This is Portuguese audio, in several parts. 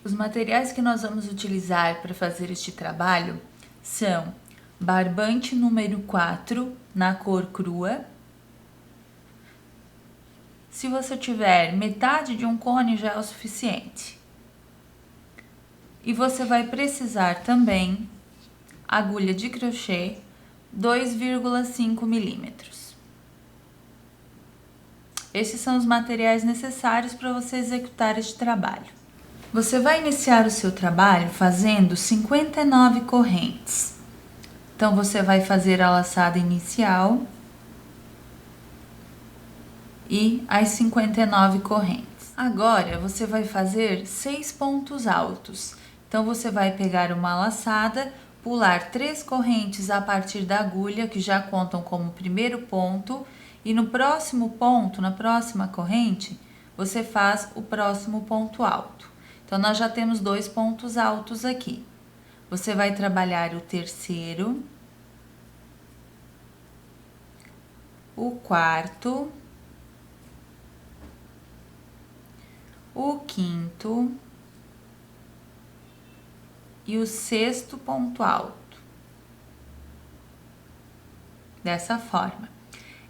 Os materiais que nós vamos utilizar para fazer este trabalho são barbante número 4 na cor crua. Se você tiver metade de um cone já é o suficiente. E você vai precisar também agulha de crochê 2,5 milímetros. Esses são os materiais necessários para você executar este trabalho. Você vai iniciar o seu trabalho fazendo 59 correntes. Então, você vai fazer a laçada inicial e as 59 correntes. Agora, você vai fazer 6 pontos altos. Então, você vai pegar uma laçada, pular 3 correntes a partir da agulha, que já contam como primeiro ponto, e no próximo ponto, na próxima corrente, você faz o próximo ponto alto. Então, nós já temos 2 pontos altos aqui. Você vai trabalhar o terceiro, o quarto, o quinto e o sexto ponto alto. Dessa forma.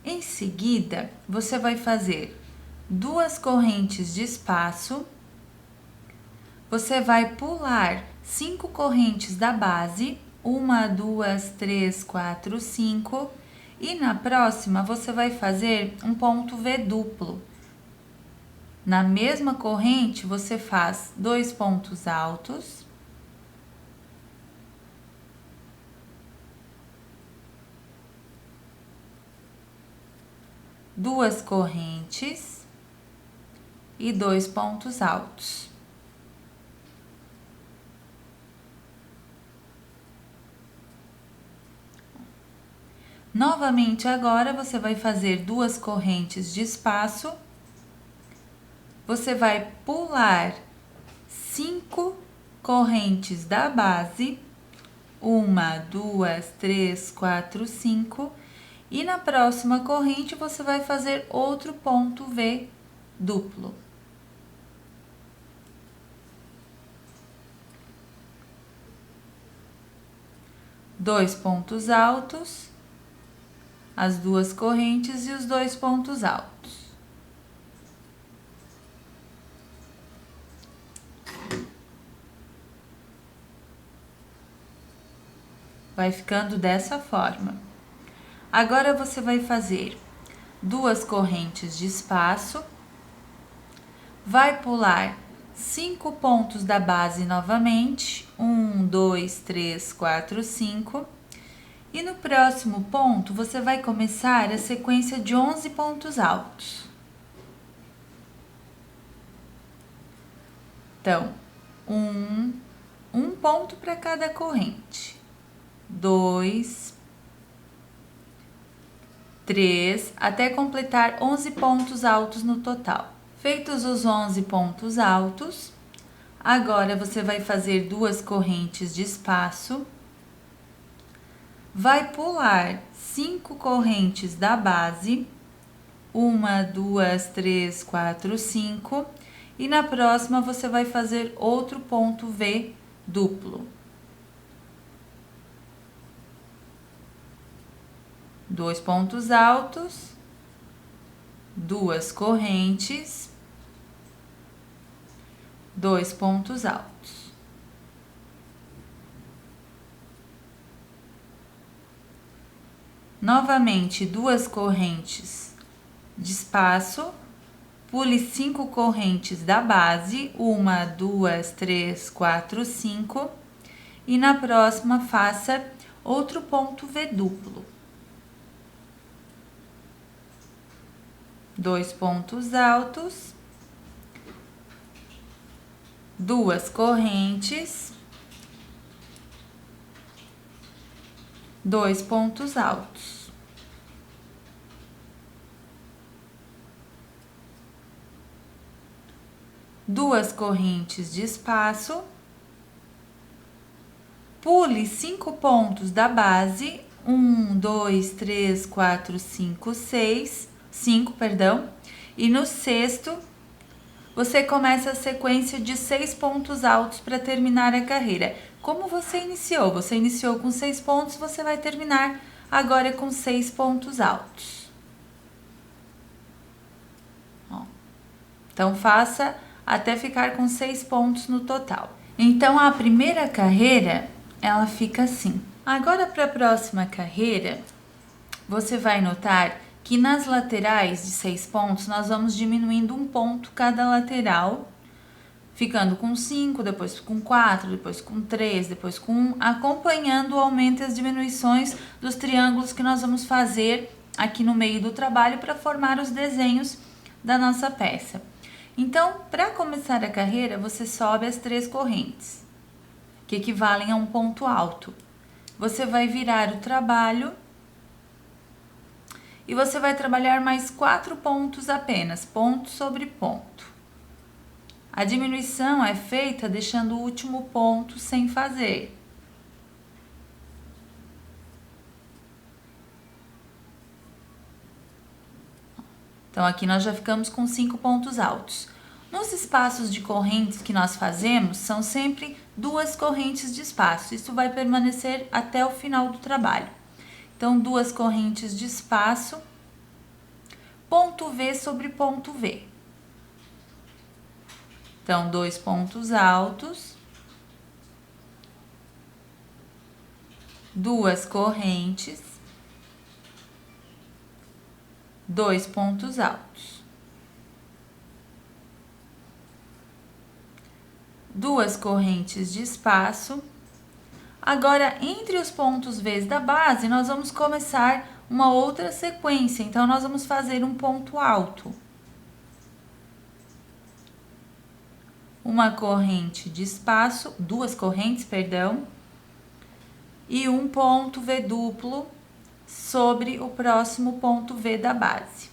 Em seguida, você vai fazer 2 correntes de espaço. Você vai pular 5 correntes da base, 1, 2, 3, 4, 5, e na próxima você vai fazer um ponto V duplo. Na mesma corrente, você faz 2 pontos altos, duas correntes e 2 pontos altos. Novamente, agora você vai fazer 2 correntes de espaço. Você vai pular 5 correntes da base, 1, 2, 3, 4, 5, e na próxima corrente você vai fazer outro ponto V duplo. Dois pontos altos, as 2 correntes e os 2 pontos altos. Vai ficando dessa forma. Agora você vai fazer 2 correntes de espaço, vai pular 5 pontos da base novamente, 1, 2, 3, 4, 5. E no próximo ponto, você vai começar a sequência de 11 pontos altos. Então, um ponto para cada corrente. 2, 3, até completar 11 pontos altos no total. Feitos os 11 pontos altos, agora você vai fazer 2 correntes de espaço. Vai pular 5 correntes da base, 1, 2, 3, 4, 5, e na próxima você vai fazer outro ponto V duplo. 2 pontos altos, 2 correntes, 2 pontos altos. Novamente, 2 correntes de espaço, pule 5 correntes da base, 1, 2, 3, 4, 5, e na próxima faça outro ponto V duplo. 2 pontos altos, 2 correntes, 2 pontos altos. Duas correntes de espaço, pule 5 pontos da base, 1, 2, 3, 4, 5, 6, 5, perdão, e no sexto, você começa a sequência de 6 pontos altos para terminar a carreira. Como você iniciou? Você iniciou com 6 pontos, você vai terminar agora com 6 pontos altos. Ó. Então, faça até ficar com 6 pontos no total. Então, a primeira carreira, ela fica assim. Agora, para a próxima carreira, você vai notar que nas laterais de 6 pontos, nós vamos diminuindo 1 ponto cada lateral, ficando com 5, depois com 4, depois com 3, depois com 1, acompanhando o aumento e as diminuições dos triângulos que nós vamos fazer aqui no meio do trabalho para formar os desenhos da nossa peça. Então, para começar a carreira, você sobe as 3 correntes, que equivalem a um ponto alto. Você vai virar o trabalho e você vai trabalhar mais 4 pontos apenas, ponto sobre ponto. A diminuição é feita deixando o último ponto sem fazer. Então, aqui nós já ficamos com 5 pontos altos. Nos espaços de correntes que nós fazemos, são sempre 2 correntes de espaço. Isso vai permanecer até o final do trabalho. Então, 2 correntes de espaço, ponto V sobre ponto V. Então, 2 pontos altos, 2 correntes, 2 pontos altos. 2 correntes de espaço. Agora, entre os pontos V da base, nós vamos começar uma outra sequência. Então, nós vamos fazer um ponto alto. Uma corrente de espaço, 2 correntes, perdão, e um ponto V duplo sobre o próximo ponto V da base.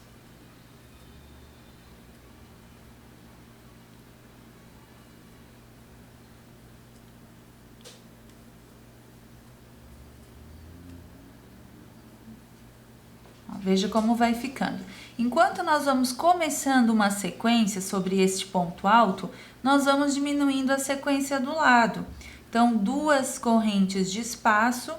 Veja como vai ficando. Enquanto nós vamos começando uma sequência sobre este ponto alto, nós vamos diminuindo a sequência do lado. Então, 2 correntes de espaço.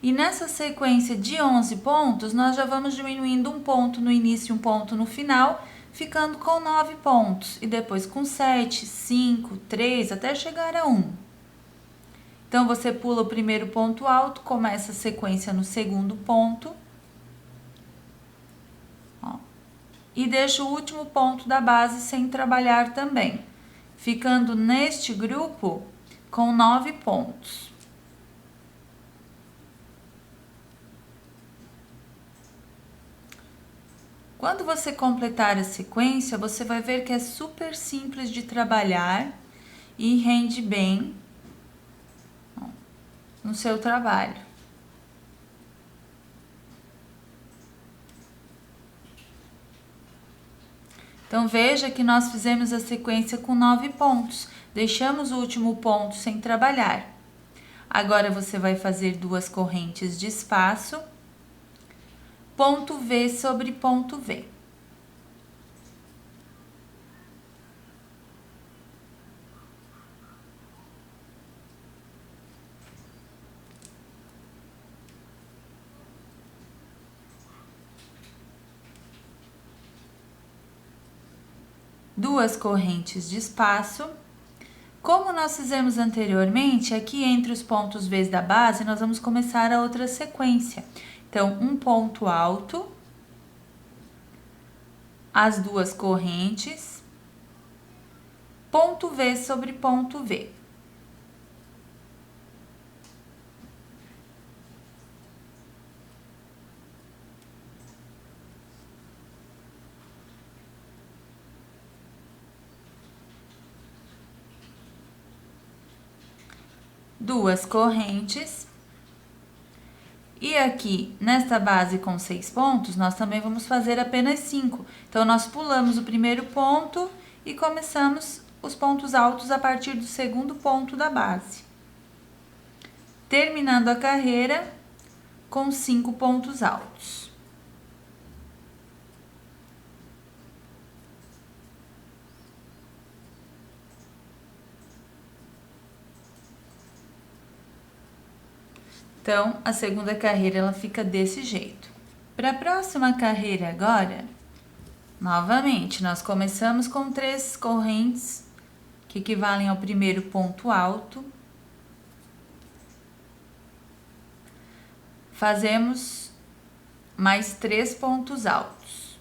E nessa sequência de 11 pontos, nós já vamos diminuindo 1 ponto no início e 1 ponto no final, ficando com 9 pontos. E depois com 7, 5, 3, até chegar a 1. Então, você pula o primeiro ponto alto, começa a sequência no segundo ponto. E deixa o último ponto da base sem trabalhar também, ficando neste grupo com 9 pontos. Quando você completar a sequência, você vai ver que é super simples de trabalhar e rende bem no seu trabalho. Então, veja que nós fizemos a sequência com 9 pontos, deixamos o último ponto sem trabalhar. Agora, você vai fazer 2 correntes de espaço, ponto V sobre ponto V. Duas correntes de espaço. Como nós fizemos anteriormente, aqui entre os pontos V da base, nós vamos começar a outra sequência. Então, um ponto alto, as 2 correntes, ponto V sobre ponto V. Duas correntes. E aqui, nesta base com 6 pontos, nós também vamos fazer apenas 5. Então, nós pulamos o primeiro ponto e começamos os pontos altos a partir do segundo ponto da base. Terminando a carreira com 5 pontos altos. Então, a segunda carreira ela fica desse jeito. Para a próxima carreira agora, novamente, nós começamos com 3 correntes que equivalem ao primeiro ponto alto. Fazemos mais 3 pontos altos.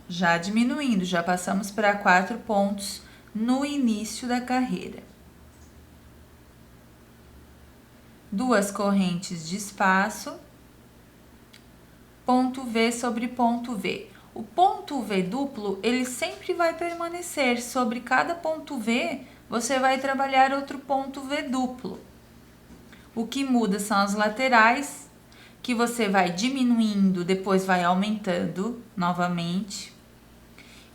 Já diminuindo, já passamos para 4 pontos no início da carreira. 2 correntes de espaço, ponto V sobre ponto V. O ponto V duplo, ele sempre vai permanecer. Sobre cada ponto V, você vai trabalhar outro ponto V duplo. O que muda são as laterais, que você vai diminuindo, depois vai aumentando novamente.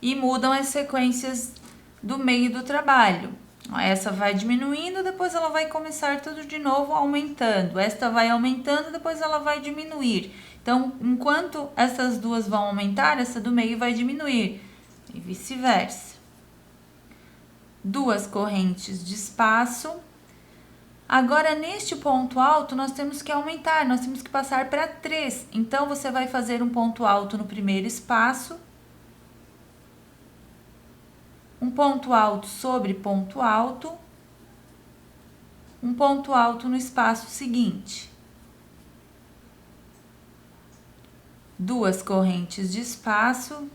E mudam as sequências do meio do trabalho. Essa vai diminuindo, depois ela vai começar tudo de novo aumentando. Esta vai aumentando, depois ela vai diminuir. Então, enquanto essas duas vão aumentar, essa do meio vai diminuir. E vice-versa. 2 correntes de espaço. Agora, neste ponto alto, nós temos que aumentar, nós temos que passar para 3. Então, você vai fazer um ponto alto no primeiro espaço. Um ponto alto sobre ponto alto, um ponto alto no espaço seguinte. 2 correntes de espaço,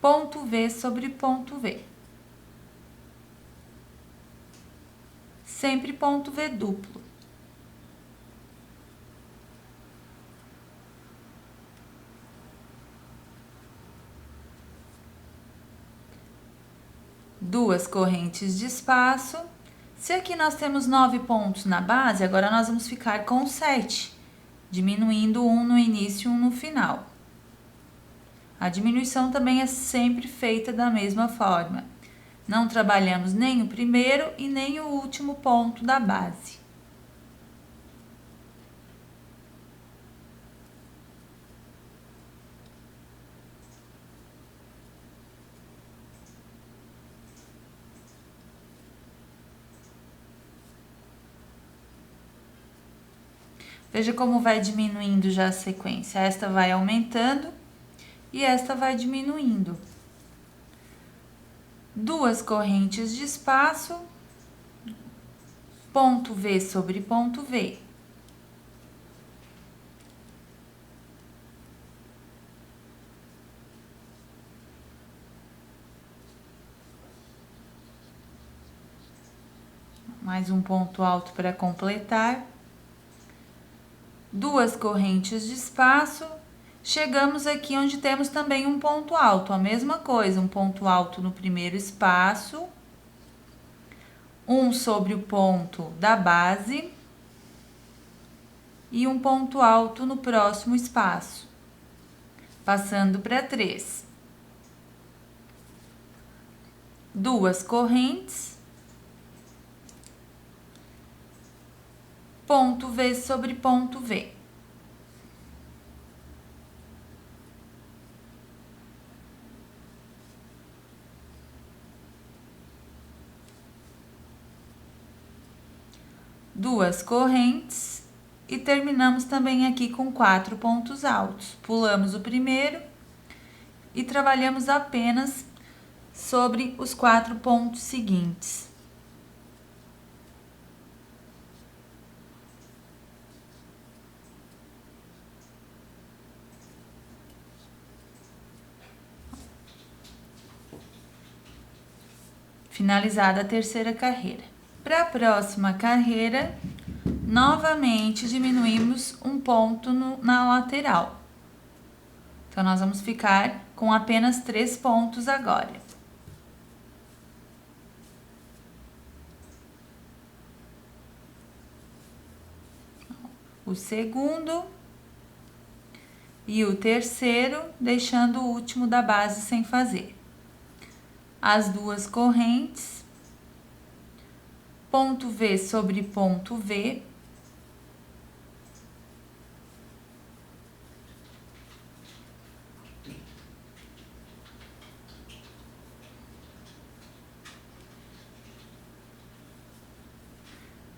ponto V sobre ponto V. Sempre ponto V duplo. Duas correntes de espaço. Se aqui nós temos 9 pontos na base, agora nós vamos ficar com 7, diminuindo um no início e um no final. A diminuição também é sempre feita da mesma forma. Não trabalhamos nem o primeiro e nem o último ponto da base. Veja como vai diminuindo já a sequência. Esta vai aumentando e esta vai diminuindo. 2 correntes de espaço, ponto V sobre ponto V. Mais um ponto alto para completar. 2 correntes de espaço, chegamos aqui onde temos também um ponto alto, a mesma coisa, um ponto alto no primeiro espaço, um sobre o ponto da base e um ponto alto no próximo espaço, passando para 3. 2 correntes, ponto V sobre ponto V. Duas correntes e terminamos também aqui com 4 pontos altos. Pulamos o primeiro e trabalhamos apenas sobre os 4 pontos seguintes. Finalizada a terceira carreira. Para a próxima carreira, novamente diminuímos um ponto na lateral. Então, nós vamos ficar com apenas 3 pontos agora. O segundo e o terceiro, deixando o último da base sem fazer. As 2 correntes, ponto V sobre ponto V,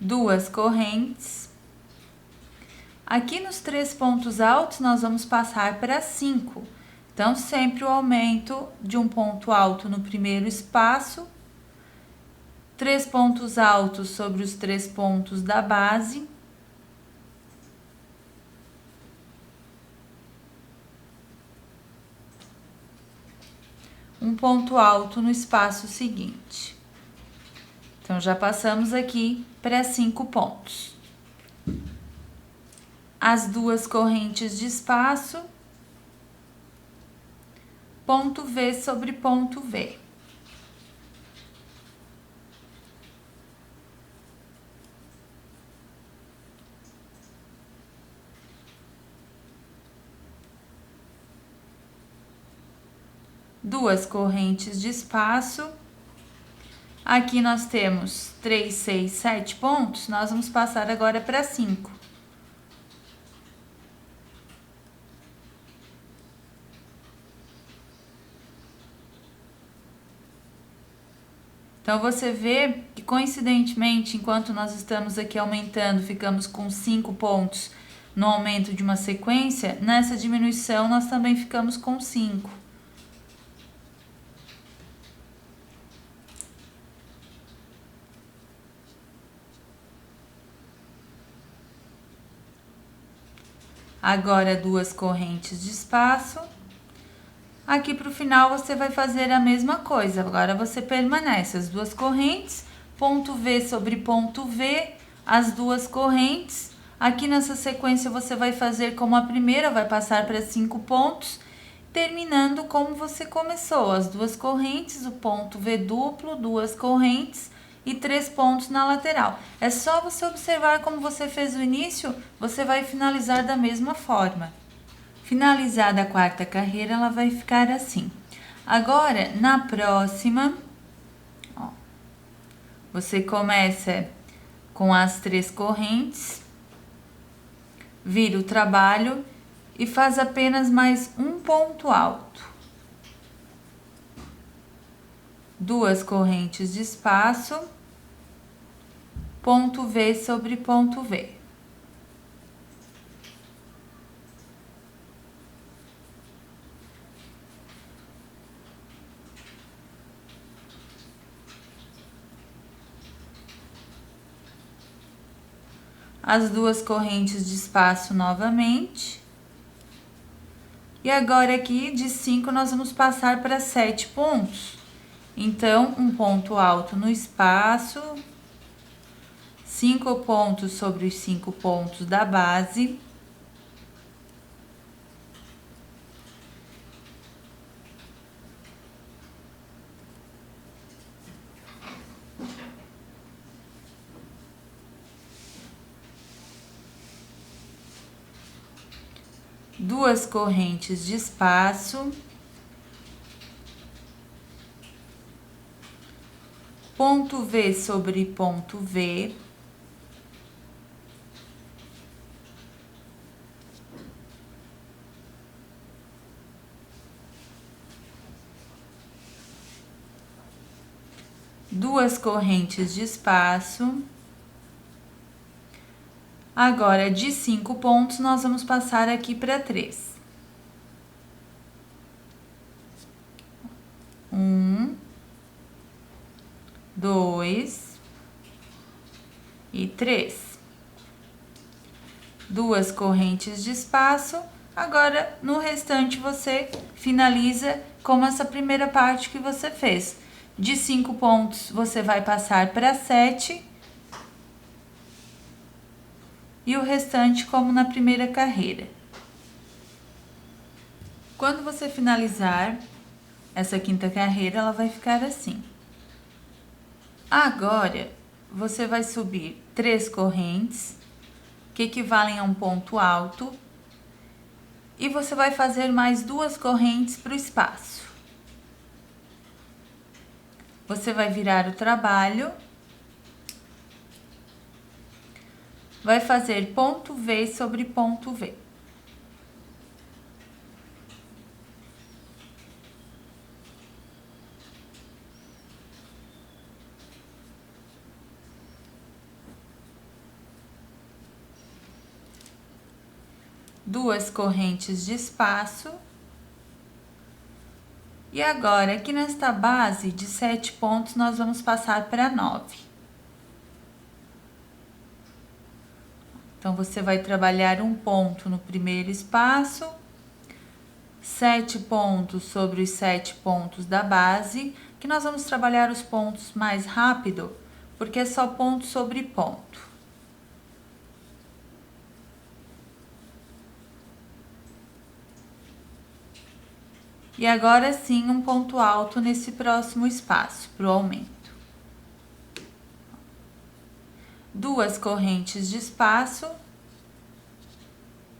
2 correntes. Aqui nos 3 pontos altos, nós vamos passar para 5. Então, sempre o aumento de um ponto alto no primeiro espaço, 3 pontos altos sobre os 3 pontos da base, um ponto alto no espaço seguinte. Então, já passamos aqui para 5 pontos. As 2 correntes de espaço, ponto V sobre ponto V. Duas correntes de espaço. Aqui nós temos 3, 6, 7 pontos, nós vamos passar agora para 5. Então, você vê que, coincidentemente, enquanto nós estamos aqui aumentando, ficamos com 5 pontos no aumento de uma sequência, nessa diminuição nós também ficamos com 5. Agora, 2 correntes de espaço. Aqui para o final você vai fazer a mesma coisa. Agora você permanece as 2 correntes, ponto V sobre ponto V, as 2 correntes. Aqui nessa sequência você vai fazer como a primeira, vai passar para 5 pontos, terminando como você começou, as 2 correntes, o ponto V duplo, 2 correntes e 3 pontos na lateral. É só você observar como você fez o início, você vai finalizar da mesma forma. Finalizada a 4ª carreira, ela vai ficar assim. Agora, na próxima, ó, você começa com as 3 correntes, vira o trabalho e faz apenas mais um ponto alto. 2 correntes de espaço, ponto V sobre ponto V. As 2 correntes de espaço novamente. E agora aqui de 5 nós vamos passar para 7 pontos. Então, um ponto alto no espaço, 5 pontos sobre os 5 pontos da base. Duas correntes de espaço, ponto V sobre ponto V, duas correntes de espaço. Agora, de 5 pontos, nós vamos passar aqui para 3. 1, 2 e 3. Duas correntes de espaço. Agora, no restante, você finaliza como essa primeira parte que você fez. De 5 pontos, você vai passar para 7. E o restante como na primeira carreira. Quando você finalizar essa 5ª carreira, ela vai ficar assim. Agora, você vai subir 3 correntes, que equivalem a um ponto alto, e você vai fazer mais 2 correntes para o espaço. Você vai virar o trabalho, vai fazer ponto V sobre ponto V. 2 correntes de espaço. E agora, aqui nesta base de 7 pontos, nós vamos passar para 9. Então, você vai trabalhar um ponto no primeiro espaço, 7 pontos sobre os 7 pontos da base, que nós vamos trabalhar os pontos mais rápido, porque é só ponto sobre ponto. E agora sim, um ponto alto nesse próximo espaço, para o aumento. 2 correntes de espaço,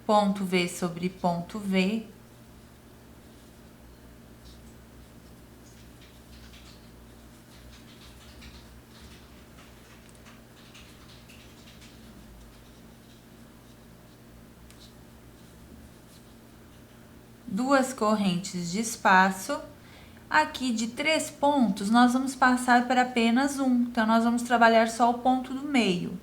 ponto V sobre ponto V. Duas correntes de espaço. Aqui de 3 pontos, nós vamos passar para apenas um. Então, nós vamos trabalhar só o ponto do meio.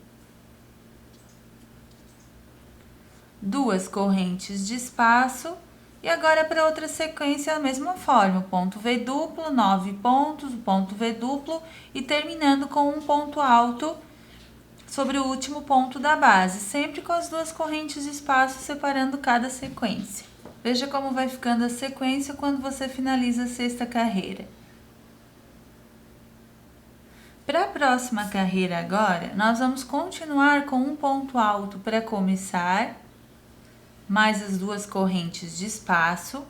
2 correntes de espaço. E agora, para outra sequência, da mesma forma. O ponto V duplo, 9 pontos, o ponto V duplo. E terminando com um ponto alto sobre o último ponto da base. Sempre com as 2 correntes de espaço separando cada sequência. Veja como vai ficando a sequência quando você finaliza a 6ª carreira. Para a próxima carreira agora, nós vamos continuar com um ponto alto para começar, mais as 2 correntes de espaço.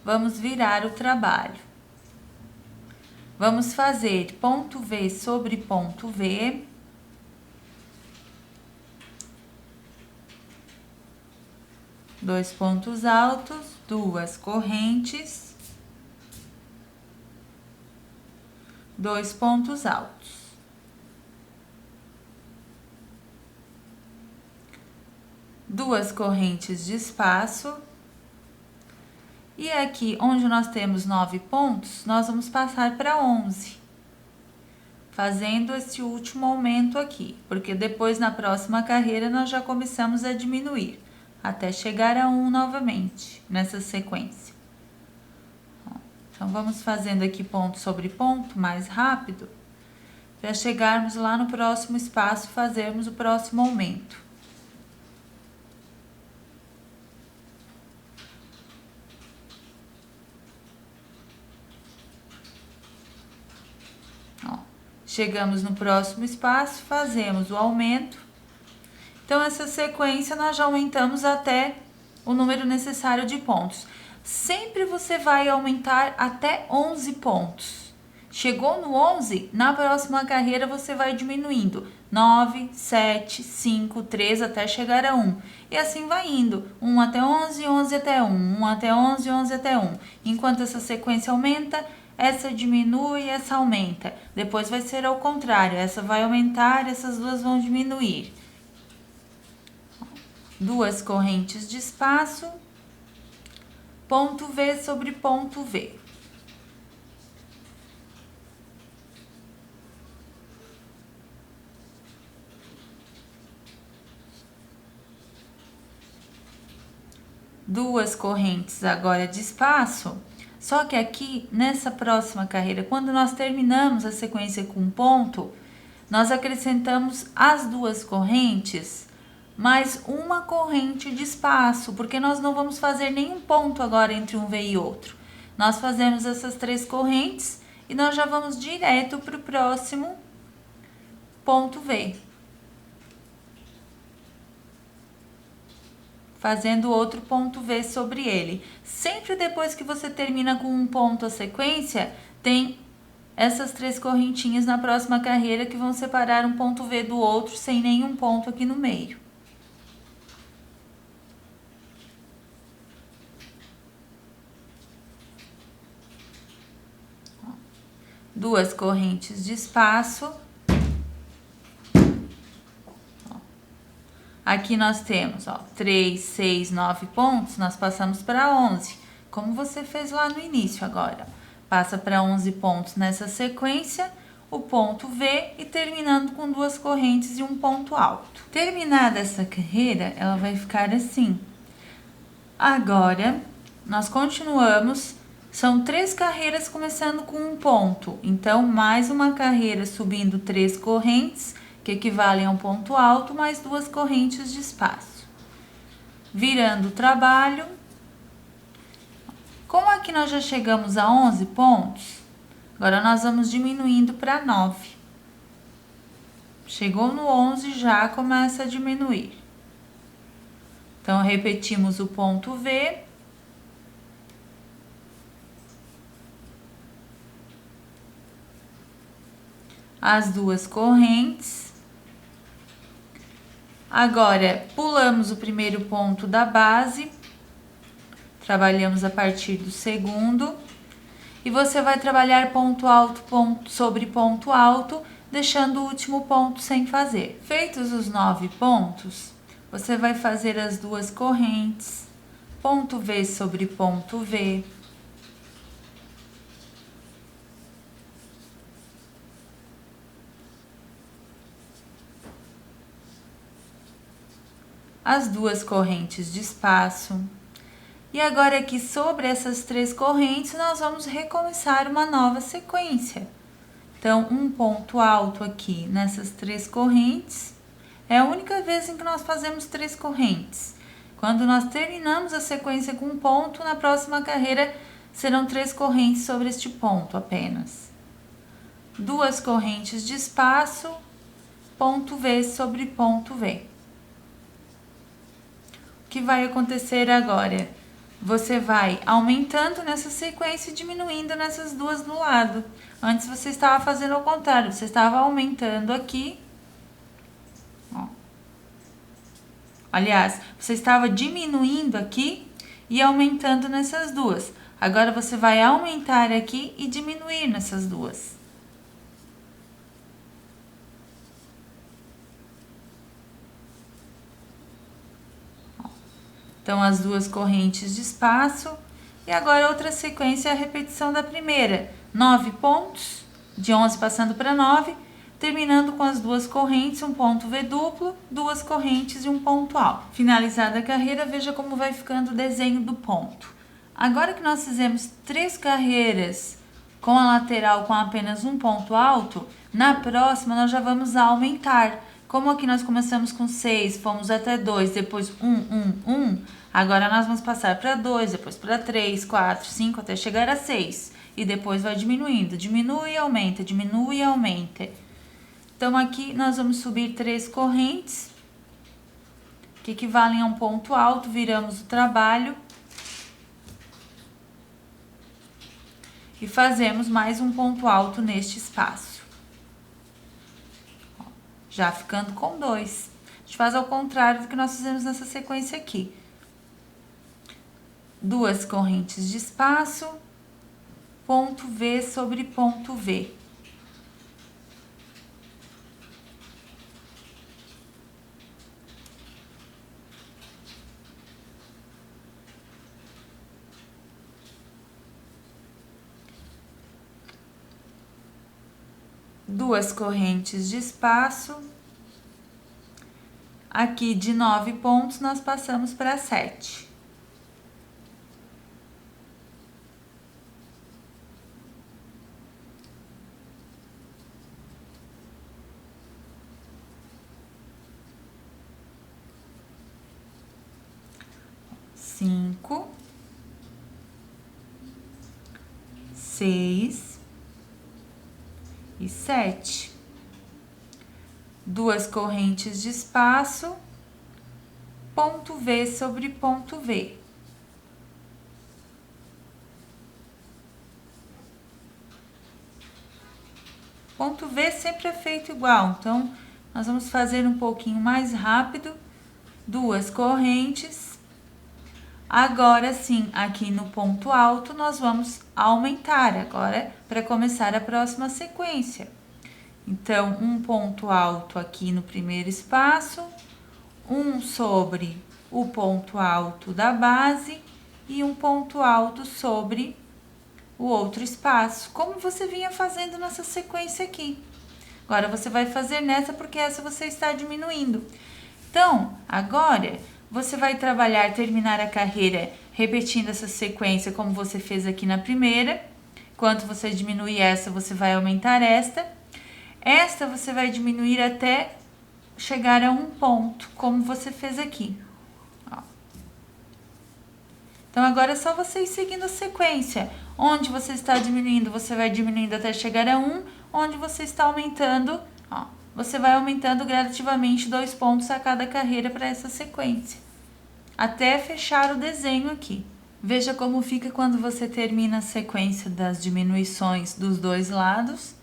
Vamos virar o trabalho. Vamos fazer ponto V sobre ponto V. Dois pontos altos, 2 correntes, 2 pontos altos. Duas correntes de espaço. E aqui, onde nós temos 9 pontos, nós vamos passar para 11. Fazendo esse último aumento aqui, porque depois na próxima carreira nós já começamos a diminuir. Até chegar a 1 novamente, nessa sequência. Então, vamos fazendo aqui ponto sobre ponto, mais rápido, para chegarmos lá no próximo espaço, fazermos o próximo aumento. Ó, chegamos no próximo espaço, fazemos o aumento. Então, essa sequência nós já aumentamos até o número necessário de pontos. Sempre você vai aumentar até 11 pontos. Chegou no 11, na próxima carreira você vai diminuindo. 9, 7, 5, 3 até chegar a 1. E assim vai indo. 1 até 11, 11 até 1. 1 até 11, 11 até 1. Enquanto essa sequência aumenta, essa diminui, essa aumenta. Depois vai ser ao contrário. Essa vai aumentar, essas duas vão diminuir. 2 correntes de espaço, ponto V sobre ponto V. Duas correntes agora de espaço, só que aqui nessa próxima carreira, quando nós terminamos a sequência com um ponto, nós acrescentamos as 2 correntes mais uma corrente de espaço, porque nós não vamos fazer nenhum ponto agora entre um V e outro. Nós fazemos essas 3 correntes e nós já vamos direto para o próximo ponto V. Fazendo outro ponto V sobre ele. Sempre depois que você termina com um ponto a sequência, tem essas 3 correntinhas na próxima carreira que vão separar um ponto V do outro sem nenhum ponto aqui no meio. Duas correntes de espaço. Aqui nós temos, ó, 3, 6, 9 pontos, nós passamos para 11, como você fez lá no início agora. Passa para 11 pontos nessa sequência, o ponto V e terminando com 2 correntes e um ponto alto. Terminada essa carreira, ela vai ficar assim. Agora, nós continuamos, são 3 carreiras começando com um ponto, então mais uma carreira subindo 3 correntes, que equivalem a um ponto alto, mais 2 correntes de espaço. Virando o trabalho, como aqui nós já chegamos a 11 pontos, agora nós vamos diminuindo para 9. Chegou no 11, já começa a diminuir. Então, repetimos o ponto V. As 2 correntes. Agora, pulamos o primeiro ponto da base. Trabalhamos a partir do segundo. E você vai trabalhar ponto alto, ponto sobre ponto alto, deixando o último ponto sem fazer. Feitos os 9 pontos, você vai fazer as 2 correntes, ponto V sobre ponto V. As 2 correntes de espaço. E agora aqui sobre essas 3 correntes, nós vamos recomeçar uma nova sequência. Então, um ponto alto aqui nessas 3 correntes. É a única vez em que nós fazemos 3 correntes. Quando nós terminamos a sequência com um ponto, na próxima carreira serão 3 correntes sobre este ponto apenas. 2 correntes de espaço, ponto V sobre ponto V. O que vai acontecer agora? Você vai aumentando nessa sequência e diminuindo nessas 2 do lado. Antes você estava fazendo ao contrário, você estava aumentando aqui. Ó. Aliás, você estava diminuindo aqui e aumentando nessas 2. Agora você vai aumentar aqui e diminuir nessas 2. Então, as 2 correntes de espaço. E agora, outra sequência, a repetição da primeira. 9 pontos, de 11 passando para 9, terminando com as 2 correntes, um ponto V duplo, 2 correntes e um ponto alto. Finalizada a carreira, veja como vai ficando o desenho do ponto. Agora que nós fizemos 3 carreiras com a lateral com apenas um ponto alto, na próxima nós já vamos aumentar. Como aqui nós começamos com 6, fomos até 2, depois 1, agora nós vamos passar para 2, depois para 3, 4, 5, até chegar a 6. E depois vai diminuindo, diminui e aumenta, diminui e aumenta. Então, aqui nós vamos subir 3 correntes, que equivalem a um ponto alto, viramos o trabalho. E fazemos mais um ponto alto neste espaço. Já ficando com 2. A gente faz ao contrário do que nós fizemos nessa sequência aqui. 2 correntes de espaço, ponto V sobre ponto V. Duas correntes de espaço. Aqui de 9 pontos nós passamos para 7. Cinco, 6 e 7. Duas correntes de espaço, ponto V sobre ponto V. Ponto V sempre é feito igual, então nós vamos fazer um pouquinho mais rápido. Duas correntes. Agora sim, aqui no ponto alto, nós vamos aumentar agora para começar a próxima sequência. Então, um ponto alto aqui no primeiro espaço, um sobre o ponto alto da base e um ponto alto sobre o outro espaço, como você vinha fazendo nessa sequência aqui. Agora, você vai fazer nessa porque essa você está diminuindo. Então, agora, você vai trabalhar, terminar a carreira repetindo essa sequência como você fez aqui na primeira. Enquanto você diminui essa, você vai aumentar esta. Esta você vai diminuir até chegar a um ponto, como você fez aqui. Ó. Então, agora é só você ir seguindo a sequência. Onde você está diminuindo, você vai diminuindo até chegar a 1. Onde você está aumentando, ó, você vai aumentando gradativamente 2 pontos a cada carreira para essa sequência, até fechar o desenho aqui. Veja como fica quando você termina a sequência das diminuições dos dois lados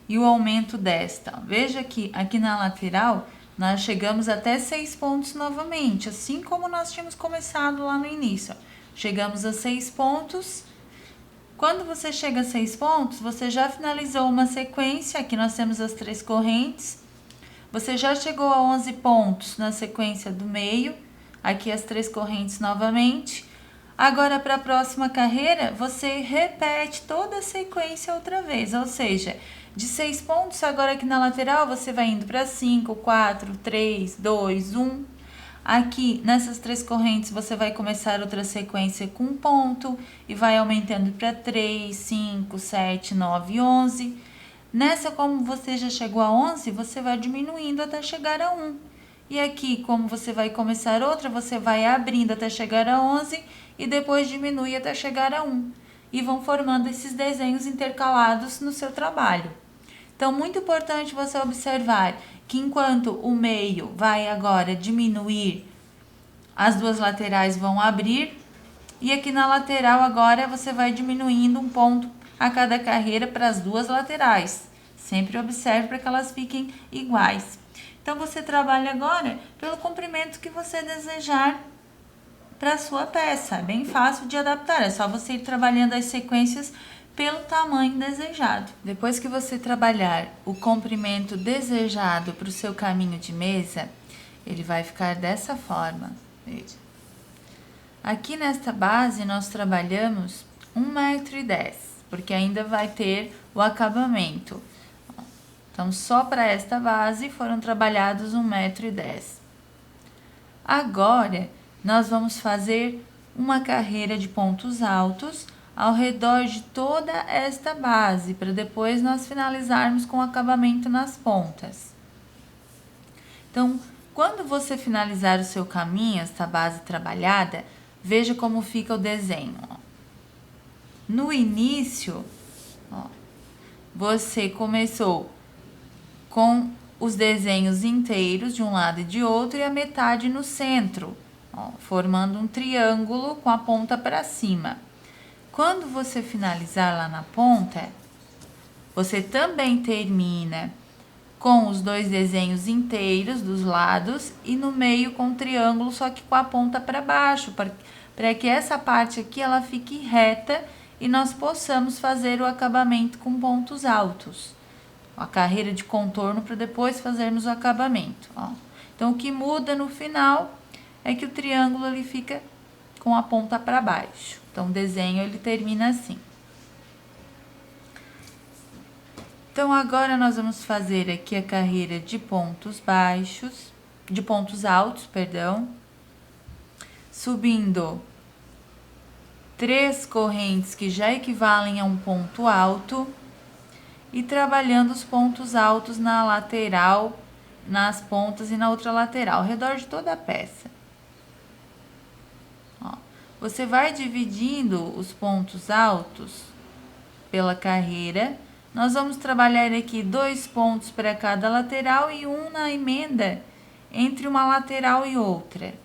e o aumento desta. Veja que aqui na lateral nós chegamos até 6 pontos novamente, assim como nós tínhamos começado lá no início. Chegamos a 6 pontos. Quando você chega a 6 pontos, você já finalizou uma sequência. Aqui nós temos as 3 correntes. Você já chegou a 11 pontos na sequência do meio. Aqui as 3 correntes novamente. Agora, para a próxima carreira, você repete toda a sequência outra vez. Ou seja, de 6 pontos, agora aqui na lateral, você vai indo para 5, 4, 3, 2, 1. Aqui, nessas 3 correntes, você vai começar outra sequência com um ponto e vai aumentando para 3, 5, 7, 9, 11. Nessa, como você já chegou a 11, você vai diminuindo até chegar a 1. E aqui, como você vai começar outra, você vai abrindo até chegar a 11 e depois diminui até chegar a 1. E vão formando esses desenhos intercalados no seu trabalho. Então, muito importante você observar que enquanto o meio vai agora diminuir, as duas laterais vão abrir, e aqui na lateral agora você vai diminuindo um ponto a cada carreira para as duas laterais. Sempre observe para que elas fiquem iguais. Então, você trabalha agora pelo comprimento que você desejar para a sua peça. É bem fácil de adaptar, é só você ir trabalhando as sequências pelo tamanho desejado. Depois que você trabalhar o comprimento desejado para o seu caminho de mesa, ele vai ficar dessa forma. Veja. Aqui nesta base nós trabalhamos 1,10 m, porque ainda vai ter o acabamento. Então, só para esta base foram trabalhados 1,10 m. Agora, nós vamos fazer uma carreira de pontos altos ao redor de toda esta base, para depois nós finalizarmos com o acabamento nas pontas. Então, quando você finalizar o seu caminho, esta base trabalhada, veja como fica o desenho. Ó. No início, ó, você começou com os desenhos inteiros de um lado e de outro e a metade no centro, ó, formando um triângulo com a ponta para cima. Quando você finalizar lá na ponta, você também termina com os 2 desenhos inteiros dos lados e no meio com um triângulo, só que com a ponta para baixo, para que essa parte aqui ela fique reta e nós possamos fazer o acabamento com pontos altos. A carreira de contorno para depois fazermos o acabamento. Ó. Então, o que muda no final é que o triângulo ele fica com a ponta para baixo. Então, o desenho ele termina assim. Então, agora nós vamos fazer aqui a carreira de pontos baixos, de pontos altos, perdão, subindo 3 correntes que já equivalem a um ponto alto e trabalhando os pontos altos na lateral, nas pontas e na outra lateral, ao redor de toda a peça. Você vai dividindo os pontos altos pela carreira. Nós vamos trabalhar aqui 2 pontos para cada lateral e 1 na emenda entre uma lateral e outra.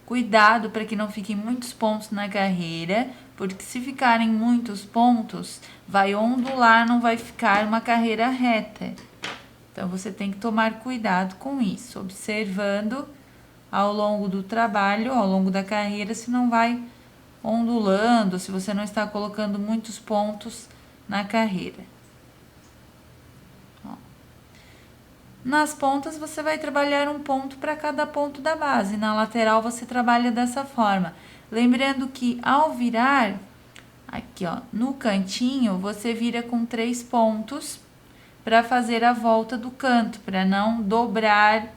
Cuidado para que não fiquem muitos pontos na carreira, porque se ficarem muitos pontos, vai ondular, não vai ficar uma carreira reta. Então, você tem que tomar cuidado com isso, observando ao longo do trabalho, ao longo da carreira, se não vai ondulando, se você não está colocando muitos pontos na carreira. Ó. Nas pontas, você vai trabalhar um ponto para cada ponto da base. Na lateral, você trabalha dessa forma. Lembrando que, ao virar, aqui ó, no cantinho, você vira com 3 pontos para fazer a volta do canto, para não dobrar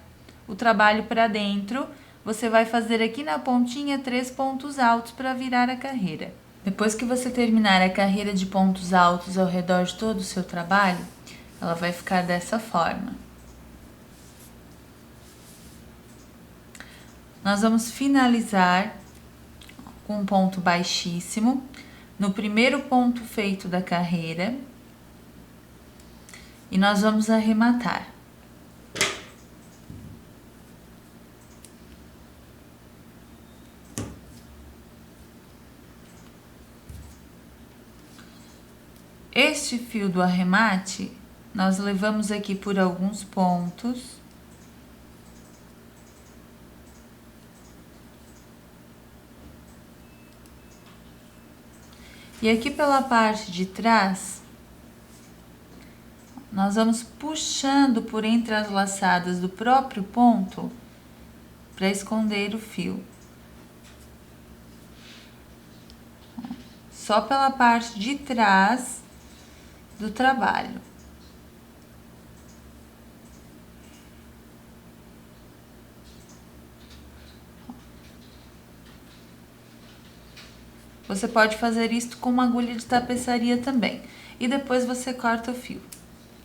o trabalho para dentro. Você vai fazer aqui na pontinha 3 pontos altos para virar a carreira. Depois que você terminar a carreira de pontos altos ao redor de todo o seu trabalho, ela vai ficar dessa forma. Nós vamos finalizar com um ponto baixíssimo no primeiro ponto feito da carreira e nós vamos arrematar. Este fio do arremate, nós levamos aqui por alguns pontos. E aqui pela parte de trás, nós vamos puxando por entre as laçadas do próprio ponto para esconder o fio. Só pela parte de trás do trabalho. Você pode fazer isso com uma agulha de tapeçaria também. E depois você corta o fio.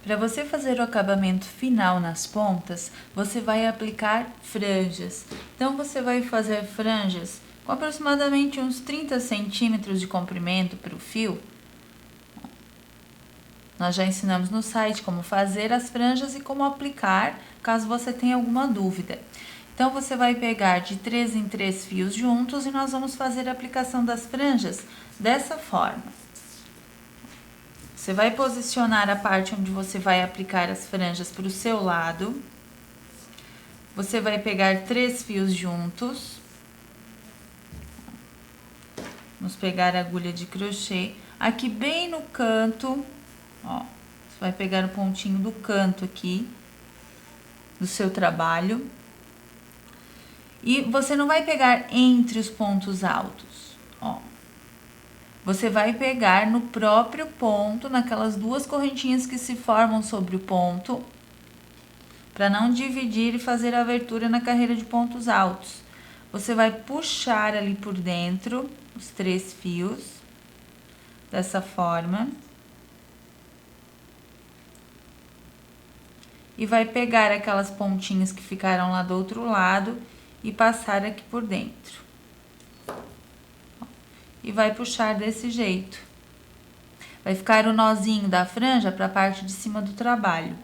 Para você fazer o acabamento final nas pontas, você vai aplicar franjas. Então, você vai fazer franjas com aproximadamente uns 30 centímetros de comprimento para o fio. Nós já ensinamos no site como fazer as franjas e como aplicar, caso você tenha alguma dúvida. Então, você vai pegar de 3 em 3 fios juntos e nós vamos fazer a aplicação das franjas dessa forma. Você vai posicionar a parte onde você vai aplicar as franjas para o seu lado. Você vai pegar 3 fios juntos. Vamos pegar a agulha de crochê. Aqui bem no canto, ó, você vai pegar o pontinho do canto aqui do seu trabalho. E você não vai pegar entre os pontos altos, ó. Você vai pegar no próprio ponto, naquelas duas correntinhas que se formam sobre o ponto, para não dividir e fazer a abertura na carreira de pontos altos. Você vai puxar ali por dentro os 3 fios, dessa forma. E vai pegar aquelas pontinhas que ficaram lá do outro lado e passar aqui por dentro. E vai puxar desse jeito. Vai ficar o nozinho da franja para a parte de cima do trabalho.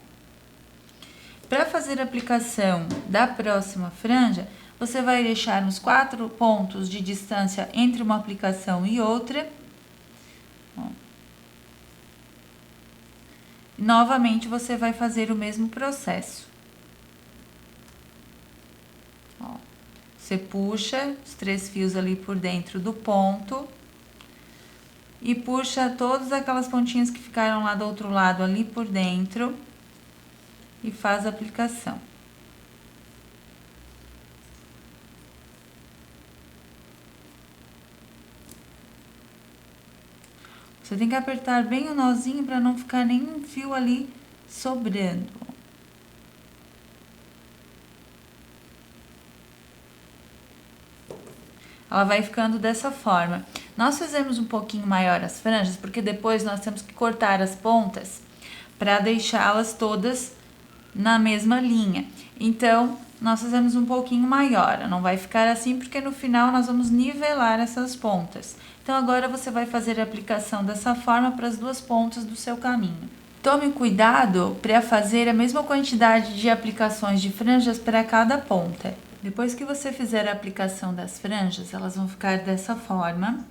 Para fazer a aplicação da próxima franja, você vai deixar uns 4 pontos de distância entre uma aplicação e outra. E novamente você vai fazer o mesmo processo. Você puxa os 3 fios ali por dentro do ponto e puxa todas aquelas pontinhas que ficaram lá do outro lado ali por dentro e faz a aplicação. Você tem que apertar bem o nozinho para não ficar nenhum fio ali sobrando. Ela vai ficando dessa forma. Nós fizemos um pouquinho maior as franjas, porque depois nós temos que cortar as pontas para deixá-las todas na mesma linha. Então, nós fizemos um pouquinho maior. Não vai ficar assim, porque no final nós vamos nivelar essas pontas. Então, agora você vai fazer a aplicação dessa forma para as duas pontas do seu caminho. Tome cuidado para fazer a mesma quantidade de aplicações de franjas para cada ponta. Depois que você fizer a aplicação das franjas, elas vão ficar dessa forma.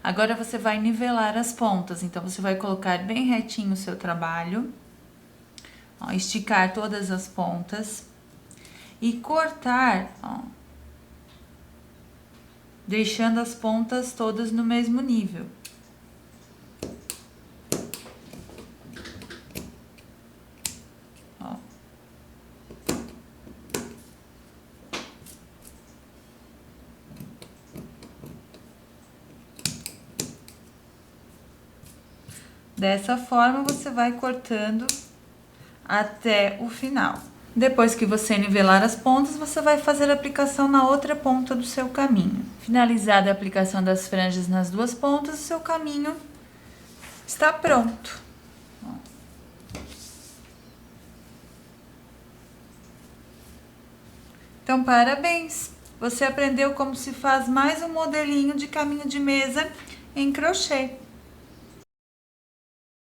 Agora você vai nivelar as pontas, então você vai colocar bem retinho o seu trabalho, ó, esticar todas as pontas e cortar, ó, deixando as pontas todas no mesmo nível. Dessa forma, você vai cortando até o final. Depois que você nivelar as pontas, você vai fazer a aplicação na outra ponta do seu caminho. Finalizada a aplicação das franjas nas duas pontas, o seu caminho está pronto. Então, parabéns! Você aprendeu como se faz mais um modelinho de caminho de mesa em crochê.